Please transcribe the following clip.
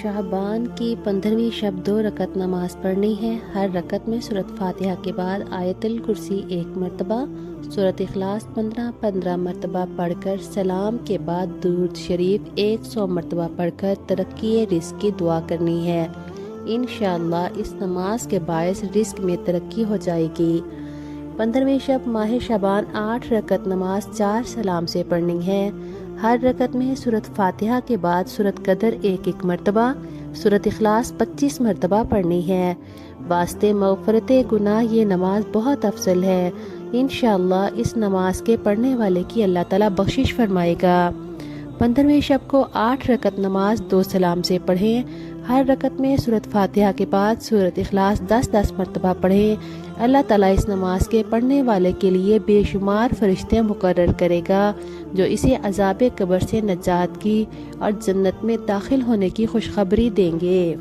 شعبان کی 15ویں شب 2 رکعت نماز پڑھنی ہے۔ ہر رکعت میں سورۃ فاتحہ کے بعد آیت الکرسی 1 مرتبہ، سورۃ اخلاص 15 مرتبہ پڑھ کر سلام کے بعد درود شریف 100 مرتبہ پڑھ کر ترقی رزق کی دعا کرنی ہے۔ انشاءاللہ اس نماز کے باعث رزق میں ترقی ہو جائے گی۔ 15ویں شب ماہ شعبان 8 رکعت نماز 4 سلام سے پڑھنی ہے۔ ہر رکعت میں سورۃ فاتحہ کے بعد سورۃ قدر 1 مرتبہ، سورۃ اخلاص 25 مرتبہ پڑھنی ہے۔ واسطے مغفرت گناہ یہ نماز بہت افضل ہے۔ انشاءاللہ اس نماز کے پڑھنے والے کی اللہ تعالیٰ بخشش فرمائے گا۔ 15ویں شب کو 8 رکعت نماز 2 سلام سے پڑھیں۔ ہر رکعت میں سورۃ فاتحہ کے بعد سورۃ اخلاص 10 مرتبہ پڑھیں۔ اللہ تعالیٰ اس نماز کے پڑھنے والے کے لیے بے شمار فرشتے مقرر کرے گا جو اسے عذاب قبر سے نجات کی اور جنت میں داخل ہونے کی خوشخبری دیں گے۔